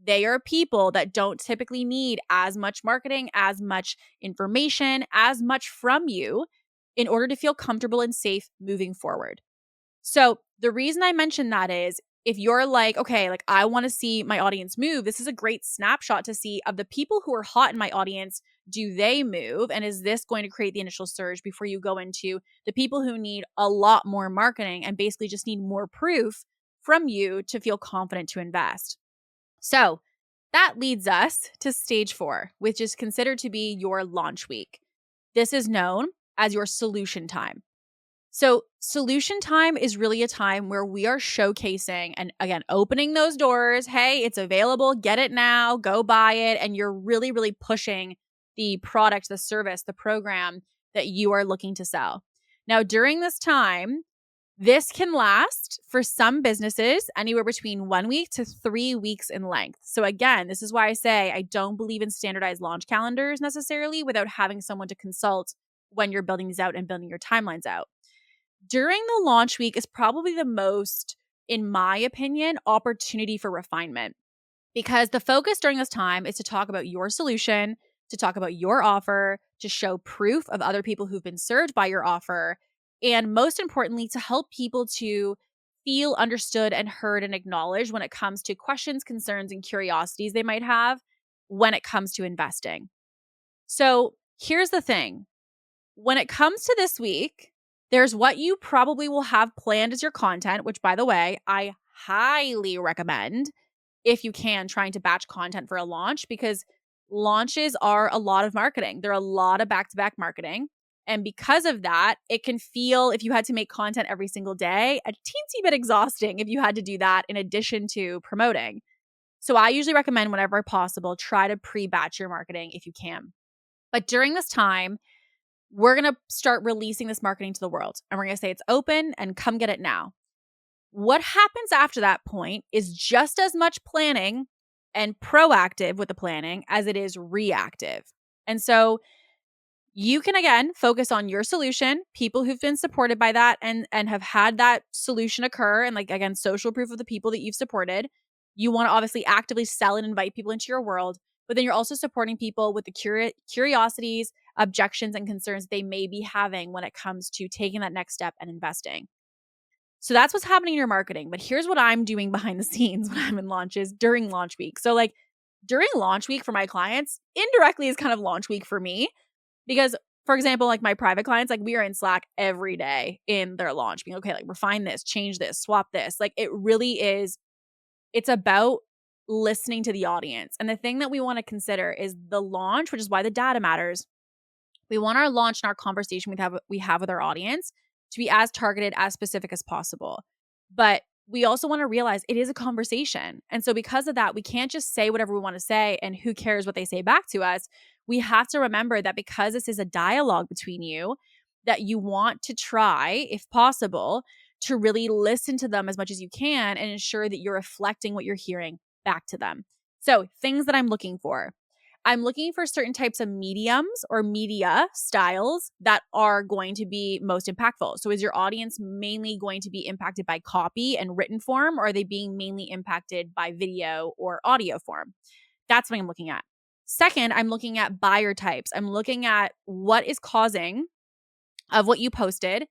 They are people that don't typically need as much marketing, as much information, as much from you in order to feel comfortable and safe moving forward. So the reason I mention that is if you're like, okay, like I want to see my audience move, this is a great snapshot to see of the people who are hot in my audience. Do they move? And is this going to create the initial surge before you go into the people who need a lot more marketing and basically just need more proof from you to feel confident to invest? So that leads us to stage 4, which is considered to be your launch week. This is known as your solution time. So solution time is really a time where we are showcasing and, again, opening those doors. Hey, it's available. Get it now. Go buy it. And you're really, really pushing the product, the service, the program that you are looking to sell. Now, during this time, this can last for some businesses anywhere between 1 week to 3 weeks in length. So again, this is why I say I don't believe in standardized launch calendars necessarily without having someone to consult when you're building these out and building your timelines out. During the launch week is probably the most, in my opinion, opportunity for refinement, because the focus during this time is to talk about your solution, to talk about your offer, to show proof of other people who've been served by your offer, and most importantly, to help people to feel understood and heard and acknowledged when it comes to questions, concerns, and curiosities they might have when it comes to investing. So here's the thing. When it comes to this week, there's what you probably will have planned as your content, which, by the way, I highly recommend if you can, trying to batch content for a launch, because launches are a lot of marketing. They're a lot of back-to-back marketing. And because of that, it can feel, if you had to make content every single day, a teensy bit exhausting if you had to do that in addition to promoting. So I usually recommend, whenever possible, try to pre-batch your marketing if you can. But during this time, we're going to start releasing this marketing to the world. And we're going to say it's open and come get it now. What happens after that point is just as much planning and proactive with the planning as it is reactive. And so you can, again, focus on your solution, people who've been supported by that and have had that solution occur, and, like, again, social proof of the people that you've supported. You want to obviously actively sell and invite people into your world, but then you're also supporting people with the curiosities, objections, and concerns they may be having when it comes to taking that next step and investing. So that's what's happening in your marketing. But here's what I'm doing behind the scenes when I'm in launches during launch week. So, like, during launch week for my clients, indirectly is kind of launch week for me, because, for example, like my private clients, like, we are in Slack every day in their launch, being okay, like, refine this, change this, swap this. Like, it really is, it's about listening to the audience. And the thing that we want to consider is the launch, which is why the data matters. We want our launch and our conversation we have with our audience to be as targeted, as specific as possible. But we also want to realize it is a conversation. And so because of that, we can't just say whatever we want to say and who cares what they say back to us. We have to remember that because this is a dialogue between you, that you want to try, if possible, to really listen to them as much as you can and ensure that you're reflecting what you're hearing back to them. So things that I'm looking for. I'm looking for certain types of mediums or media styles that are going to be most impactful. So is your audience mainly going to be impacted by copy and written form, or are they being mainly impacted by video or audio form? That's what I'm looking at. Second, I'm looking at buyer types. I'm looking at what is causing, of what you posted,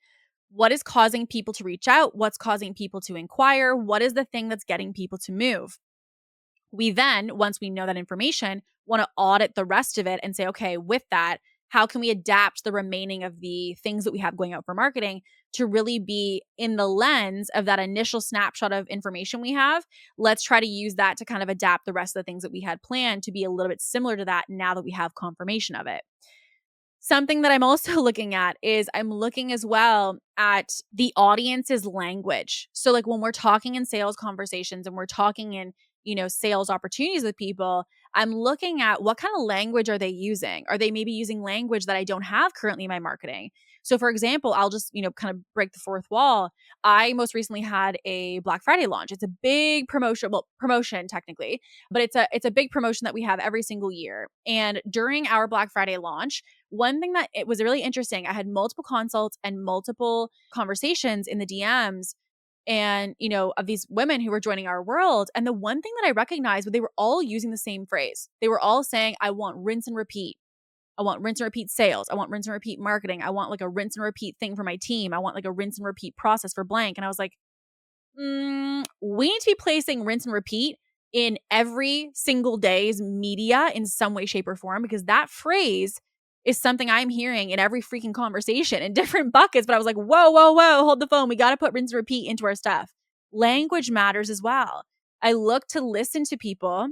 what is causing people to reach out, what's causing people to inquire, what is the thing that's getting people to move. We then, once we know that information, want to audit the rest of it and say, okay, with that, how can we adapt the remaining of the things that we have going out for marketing to really be in the lens of that initial snapshot of information we have? Let's try to use that to kind of adapt the rest of the things that we had planned to be a little bit similar to that now that we have confirmation of it. Something that I'm also looking at is I'm looking as well at the audience's language. So, like, when we're talking in sales conversations and we're talking in, sales opportunities with people, I'm looking at what kind of language are they using? Are they maybe using language that I don't have currently in my marketing? So, for example, I'll just, kind of break the fourth wall. I most recently had a Black Friday launch. It's a big promotion technically, but it's a big promotion that we have every single year. And during our Black Friday launch, one thing that it was really interesting, I had multiple consults and multiple conversations in the DMs and, of these women who were joining our world. And the one thing that I recognized was they were all using the same phrase. They were all saying, I want rinse and repeat. I want rinse and repeat sales. I want rinse and repeat marketing. I want like a rinse and repeat thing for my team. I want like a rinse and repeat process for blank. And I was like, We need to be placing rinse and repeat in every single day's media in some way, shape, or form, because that phrase is something I'm hearing in every freaking conversation in different buckets. But I was like, whoa, whoa, whoa, hold the phone. We got to put rinse and repeat into our stuff. Language matters as well. I look to listen to people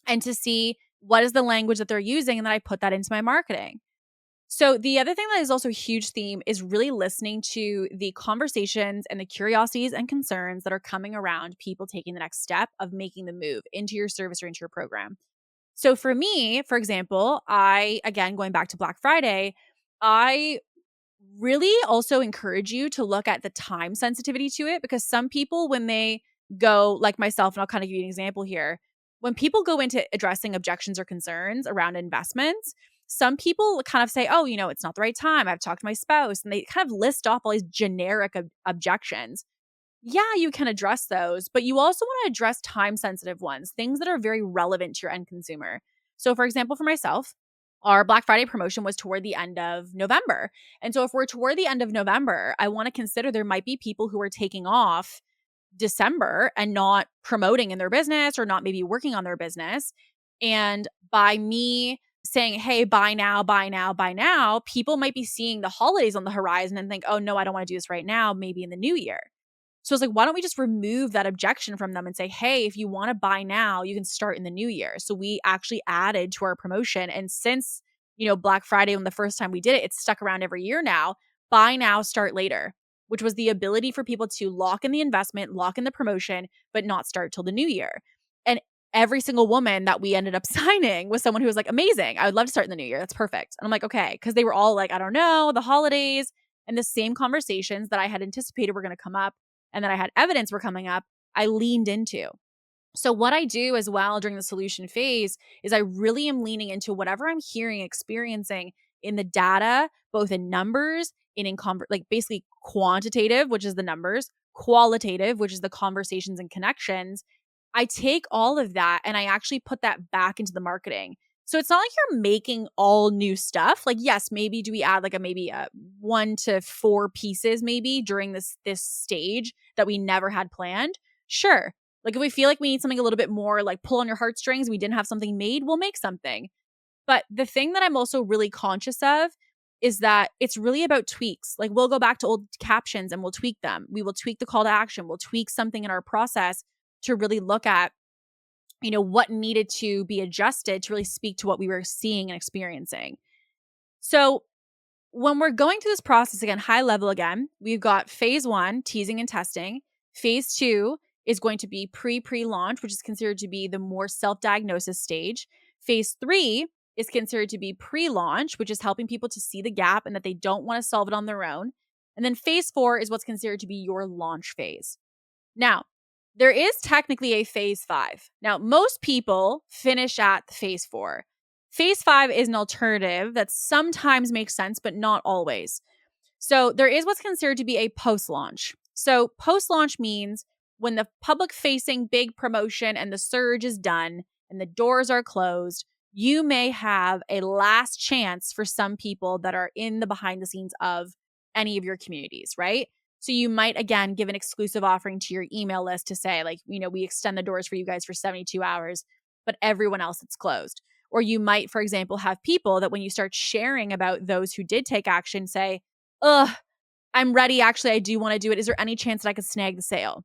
and to see what is the language that they're using, and then I put that into my marketing. So the other thing that is also a huge theme is really listening to the conversations and the curiosities and concerns that are coming around people taking the next step of making the move into your service or into your program. So for me, for example, again, going back to Black Friday, I really also encourage you to look at the time sensitivity to it, because some people, when they go, like myself, and I'll kind of give you an example here, when people go into addressing objections or concerns around investments, some people kind of say, oh, it's not the right time. I've talked to my spouse, and they kind of list off all these generic objections. Yeah, you can address those, but you also want to address time sensitive ones, things that are very relevant to your end consumer. So, for example, for myself, our Black Friday promotion was toward the end of November. And so, if we're toward the end of November, I want to consider there might be people who are taking off December and not promoting in their business or not maybe working on their business. And by me saying, hey, buy now, buy now, buy now, people might be seeing the holidays on the horizon and think, oh, no, I don't want to do this right now, maybe in the new year. So I was like, why don't we just remove that objection from them and say, hey, if you want to buy now, you can start in the new year. So we actually added to our promotion. And since, Black Friday, when the first time we did it, it's stuck around every year now. Buy now, start later, which was the ability for people to lock in the investment, lock in the promotion, but not start till the new year. And every single woman that we ended up signing was someone who was like, amazing, I would love to start in the new year. That's perfect. And I'm like, okay, because they were all like, I don't know, the holidays, and the same conversations that I had anticipated were going to come up and that I had evidence were coming up, I leaned into. So what I do as well during the solution phase is I really am leaning into whatever I'm hearing, experiencing in the data, both in numbers and in basically quantitative, which is the numbers, qualitative, which is the conversations and connections. I take all of that and I actually put that back into the marketing. So it's not like you're making all new stuff. Like, yes, maybe do we add like maybe 1 to 4 pieces maybe during this stage that we never had planned? Sure. Like if we feel like we need something a little bit more like pull on your heartstrings, we didn't have something made, we'll make something. But the thing that I'm also really conscious of is that it's really about tweaks. Like we'll go back to old captions and we'll tweak them. We will tweak the call to action. We'll tweak something in our process to really look at what needed to be adjusted to really speak to what we were seeing and experiencing. So when we're going through this process again, high level again, we've got phase 1, teasing and testing. Phase 2 is going to be pre-launch, which is considered to be the more self-diagnosis stage. Phase 3 is considered to be pre-launch, which is helping people to see the gap and that they don't want to solve it on their own. And then phase 4 is what's considered to be your launch phase. Now, there is technically a phase 5. Now, most people finish at phase 4. Phase 5 is an alternative that sometimes makes sense, but not always. So there is what's considered to be a post-launch. So post-launch means when the public-facing big promotion and the surge is done and the doors are closed, you may have a last chance for some people that are in the behind the scenes of any of your communities, right? So you might, again, give an exclusive offering to your email list to say, like, we extend the doors for you guys for 72 hours, but everyone else it's closed. Or you might, for example, have people that when you start sharing about those who did take action say, I'm ready. Actually, I do want to do it. Is there any chance that I could snag the sale?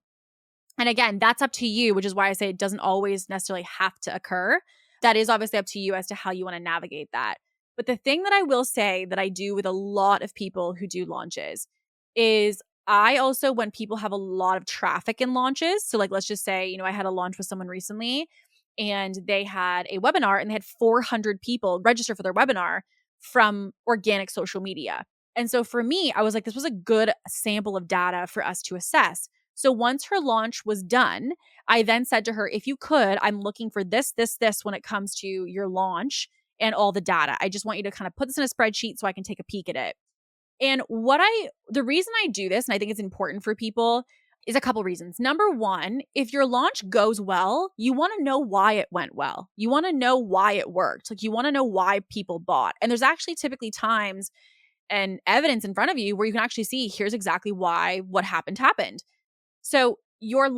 And again, that's up to you, which is why I say it doesn't always necessarily have to occur. That is obviously up to you as to how you want to navigate that. But the thing that I will say that I do with a lot of people who do launches is I also, when people have a lot of traffic in launches, so like let's just say, I had a launch with someone recently and they had a webinar and they had 400 people register for their webinar from organic social media. And so for me, I was like, this was a good sample of data for us to assess. So once her launch was done, I then said to her, if you could, I'm looking for this when it comes to your launch and all the data. I just want you to kind of put this in a spreadsheet so I can take a peek at it. And the reason I do this, and I think it's important for people, is a couple reasons. Number one, if your launch goes well, you want to know why it went well. You want to know why it worked. Like you want to know why people bought. And there's actually typically times and evidence in front of you where you can actually see here's exactly why what happened. So your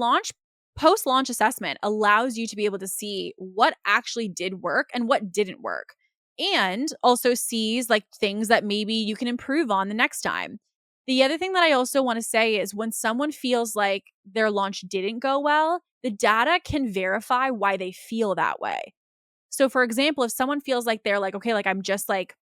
post-launch assessment allows you to be able to see what actually did work and what didn't work, and also sees like things that maybe you can improve on the next time. The other thing that I also want to say is when someone feels like their launch didn't go well, the data can verify why they feel that way. So for example, if someone feels like they're like, okay, like I'm just like,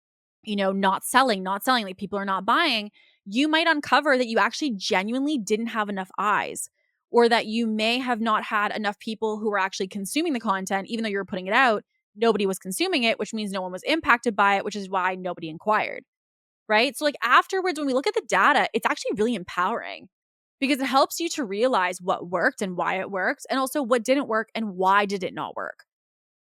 not selling, like people are not buying, you might uncover that you actually genuinely didn't have enough eyes, or that you may have not had enough people who were actually consuming the content, even though you were putting it out, nobody was consuming it, which means no one was impacted by it, which is why nobody inquired. Right. So like afterwards, when we look at the data, it's actually really empowering because it helps you to realize what worked and why it worked, and also what didn't work and why did it not work.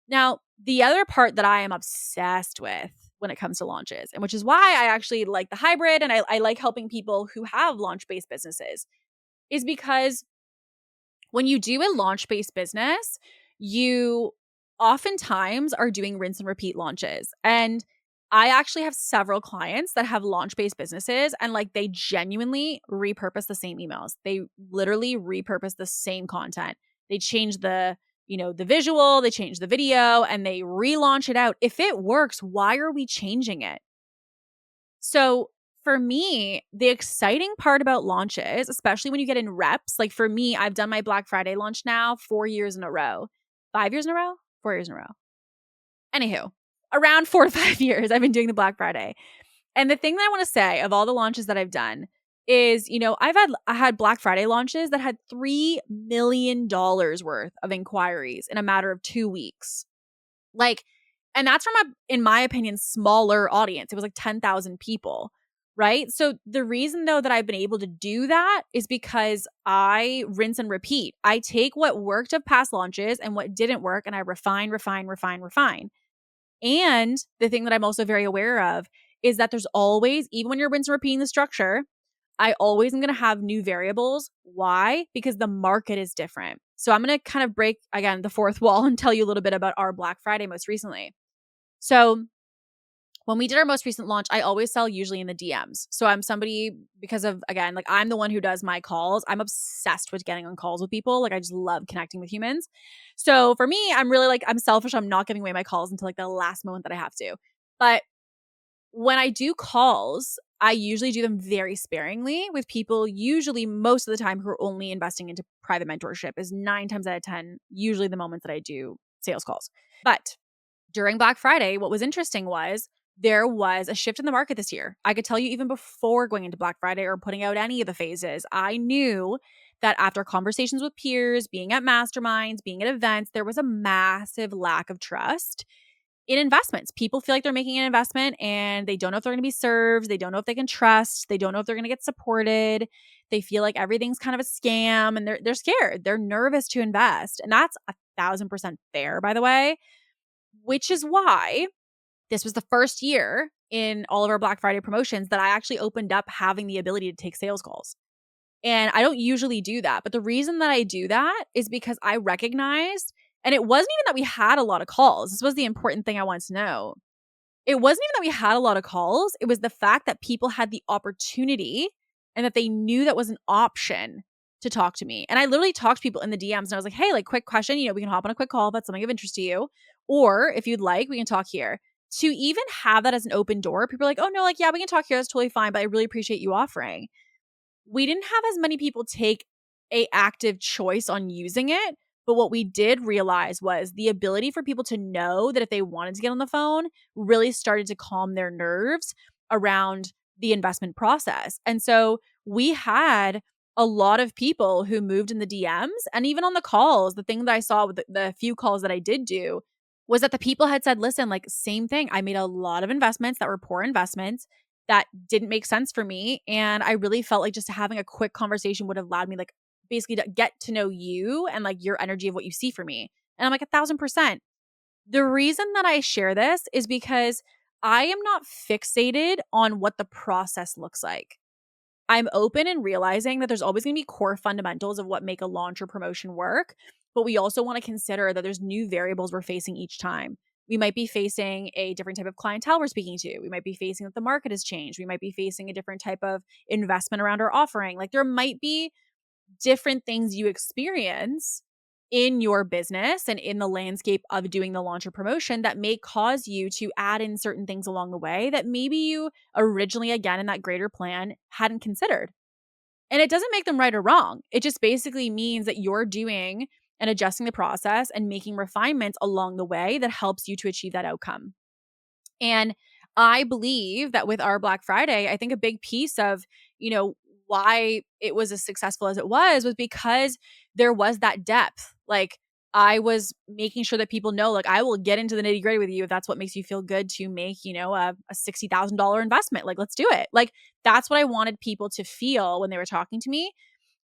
Now, the other part that I am obsessed with when it comes to launches, and which is why I actually like the hybrid and I like helping people who have launch-based businesses, is because when you do a launch-based business, you oftentimes are doing rinse and repeat launches. And I actually have several clients that have launch-based businesses, and like they genuinely repurpose the same emails. They literally repurpose the same content. They change the visual, they change the video, and they relaunch it out. If it works, why are we changing it? So for me, the exciting part about launches, especially when you get in reps, like for me, I've done my Black Friday launch now 4 years in a row. 5 years in a row? 4 years in a row. Anywho, around 4 to 5 years, I've been doing the Black Friday. And the thing that I want to say of all the launches that I've done is, I had Black Friday launches that had $3 million worth of inquiries in a matter of 2 weeks. And that's from in my opinion, smaller audience. It was like 10,000 people, right? So the reason though that I've been able to do that is because I rinse and repeat. I take what worked of past launches and what didn't work, and I refine. And the thing that I'm also very aware of is that there's always, even when you're rinse and repeating the structure, I always am going to have new variables. Why? Because the market is different. So I'm going to kind of break, again, the fourth wall and tell you a little bit about our Black Friday most recently. So when we did our most recent launch, I always sell usually in the DMs. So I'm somebody, because of, again, like I'm the one who does my calls. I'm obsessed with getting on calls with people. Like I just love connecting with humans. So for me, I'm really like, I'm selfish. I'm not giving away my calls until like the last moment that I have to. But when I do calls, I usually do them very sparingly with people, usually most of the time, who are only investing into private mentorship. Is 9 times out of 10 usually the moments that I do sales calls. But during Black Friday, what was interesting was there was a shift in the market this year. I could tell you even before going into Black Friday or putting out any of the phases, I knew that after conversations with peers, being at masterminds, being at events, there was a massive lack of trust in investments. People feel like they're making an investment and they don't know if they're going to be served. They don't know if they can trust. They don't know if they're going to get supported. They feel like everything's kind of a scam, and they're scared. They're nervous to invest. And that's 1,000% fair, by the way, which is why this was the first year in all of our Black Friday promotions that I actually opened up having the ability to take sales calls. And I don't usually do that. But the reason that I do that is because I recognized, and it wasn't even that we had a lot of calls. This was the important thing I wanted to know. It wasn't even that we had a lot of calls. It was the fact that people had the opportunity and that they knew that was an option to talk to me. And I literally talked to people in the DMs and I was like, hey, like quick question, we can hop on a quick call if that's something of interest to you. Or if you'd like, we can talk here. To even have that as an open door, people are like, oh no, like, yeah, we can talk here. That's totally fine. But I really appreciate you offering. We didn't have as many people take a active choice on using it. But what we did realize was the ability for people to know that if they wanted to get on the phone really started to calm their nerves around the investment process. And so we had a lot of people who moved in the DMs, and even on the calls. The thing that I saw with the few calls that I did do was that the people had said, listen, like same thing. I made a lot of investments that were poor investments that didn't make sense for me. And I really felt like just having a quick conversation would have allowed me like basically to get to know you and like your energy of what you see for me. And I'm like 1,000%. The reason that I share this is because I am not fixated on what the process looks like. I'm open and realizing that there's always going to be core fundamentals of what make a launch or promotion work. But we also want to consider that there's new variables we're facing each time. We might be facing a different type of clientele we're speaking to. We might be facing that the market has changed. We might be facing a different type of investment around our offering. Like there might be different things you experience in your business and in the landscape of doing the launch or promotion that may cause you to add in certain things along the way that maybe you originally, again, in that greater plan hadn't considered. And it doesn't make them right or wrong. It just basically means that you're doing and adjusting the process and making refinements along the way that helps you to achieve that outcome. And I believe that with our Black Friday, I think a big piece of, why it was as successful as it was because there was that depth. Like, I was making sure that people know, like, I will get into the nitty gritty with you if that's what makes you feel good to make, a $60,000 investment. Like, let's do it. Like, that's what I wanted people to feel when they were talking to me.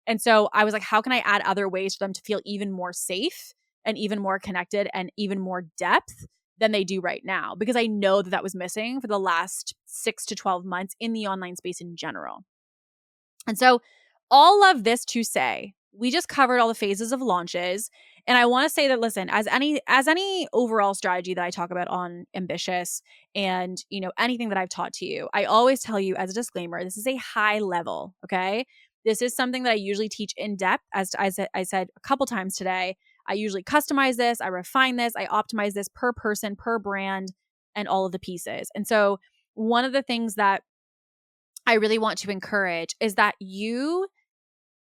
And so I was like, how can I add other ways for them to feel even more safe and even more connected and even more depth than they do right now? Because I know that that was missing for the last 6 to 12 months in the online space in general. And so all of this to say, we just covered all the phases of launches. And I want to say that, listen, as any overall strategy that I talk about on Ambitious and, anything that I've taught to you, I always tell you as a disclaimer, this is a high level. Okay. This is something that I usually teach in depth. As I said a couple times today, I usually customize this, I refine this, I optimize this per person, per brand, and all of the pieces. And so one of the things that I really want to encourage is that you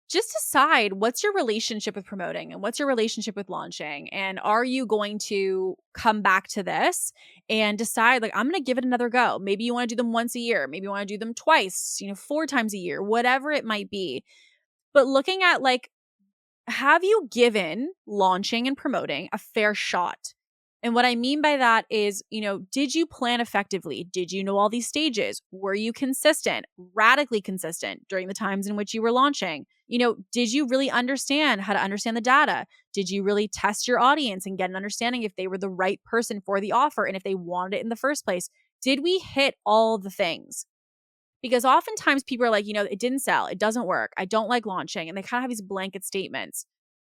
just decide what's your relationship with promoting and what's your relationship with launching. And are you going to come back to this and decide, like, I'm going to give it another go? Maybe you want to do them once a year. Maybe you want to do them twice, 4 times a year, whatever it might be. But looking at, like, have you given launching and promoting a fair shot? And what I mean by that is, did you plan effectively? Did you know all these stages? Were you consistent, radically consistent during the times in which you were launching? Did you really understand how to understand the data? Did you really test your audience and get an understanding if they were the right person for the offer and if they wanted it in the first place? Did we hit all the things? Because oftentimes people are like, it didn't sell, it doesn't work, I don't like launching. And they kind of have these blanket statements.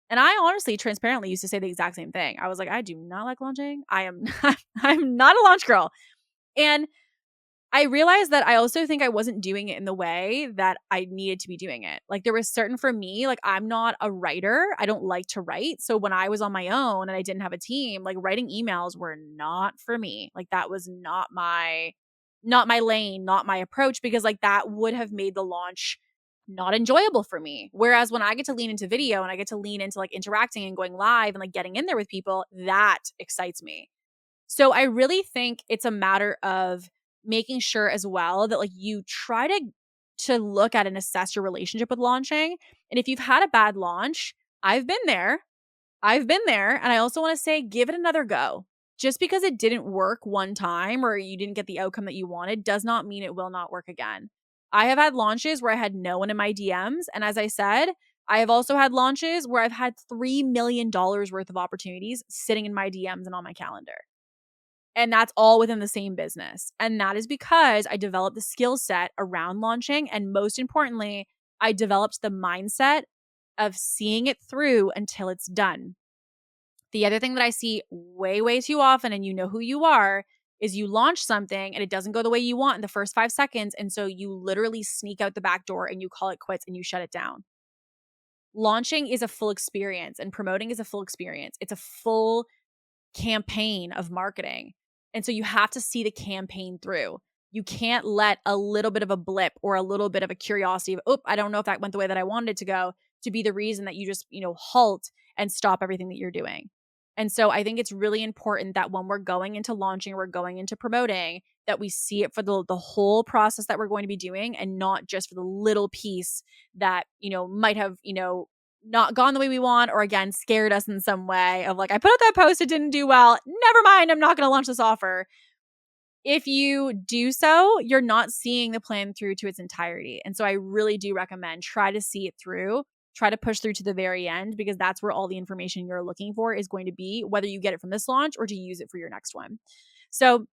And I honestly, transparently used to say the exact same thing. I was like, I do not like launching. I'm not a launch girl. And I realized that I also think I wasn't doing it in the way that I needed to be doing it. Like, there was certain, for me, like, I'm not a writer. I don't like to write. So when I was on my own and I didn't have a team, like, writing emails were not for me. Like, that was not my lane, not my approach, because, like, that would have made the launch not enjoyable for me. Whereas when I get to lean into video and I get to lean into, like, interacting and going live and, like, getting in there with people, that excites me. So I really think it's a matter of making sure as well that, like, you try to look at and assess your relationship with launching. And if you've had a bad launch, I've been there. And I also want to say, give it another go. Just because it didn't work one time or you didn't get the outcome that you wanted does not mean it will not work again. I have had launches where I had no one in my DMs. And as I said, I have also had launches where I've had $3 million worth of opportunities sitting in my DMs and on my calendar. And that's all within the same business. And that is because I developed the skill set around launching. And most importantly, I developed the mindset of seeing it through until it's done. The other thing that I see way, way too often, and you know who you are, is you launch something and it doesn't go the way you want in the first 5 seconds. And so you literally sneak out the back door and you call it quits and you shut it down. Launching is a full experience and promoting is a full experience. It's a full campaign of marketing. And so you have to see the campaign through. You can't let a little bit of a blip or a little bit of a curiosity of, I don't know if that went the way that I wanted it to go, to be the reason that you just, halt and stop everything that you're doing. And so I think it's really important that when we're going into launching, we're going into promoting, that we see it for the whole process that we're going to be doing and not just for the little piece that, might have, not gone the way we want, or again, scared us in some way of, like, I put out that post, it didn't do well. Never mind, I'm not going to launch this offer. If you do so, you're not seeing the plan through to its entirety. And so I really do recommend try to see it through, try to push through to the very end, because that's where all the information you're looking for is going to be, whether you get it from this launch or to use it for your next one. So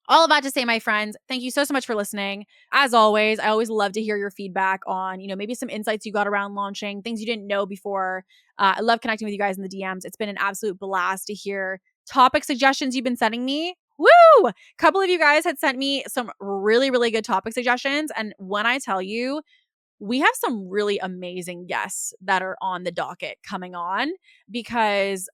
all of that to say, my friends, thank you so much for listening. As always, I always love to hear your feedback on, maybe some insights you got around launching, things you didn't know before. I love connecting with you guys in the DMs. It's been an absolute blast to hear topic suggestions you've been sending me. Woo! A couple of you guys had sent me some really, really good topic suggestions. And when I tell you, we have some really amazing guests that are on the docket coming on, because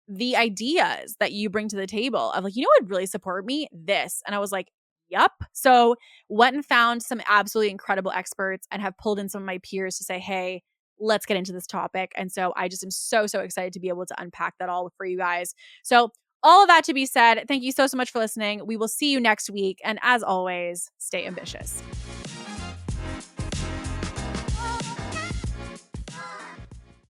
the ideas that you bring to the table of like, you know what would really support me? This. And I was like, yep. So went and found some absolutely incredible experts and have pulled in some of my peers to say, hey, let's get into this topic. And so I just am so, so excited to be able to unpack that all for you guys. So all of that to be said, thank you so, so much for listening. We will see you next week. And as always, stay ambitious.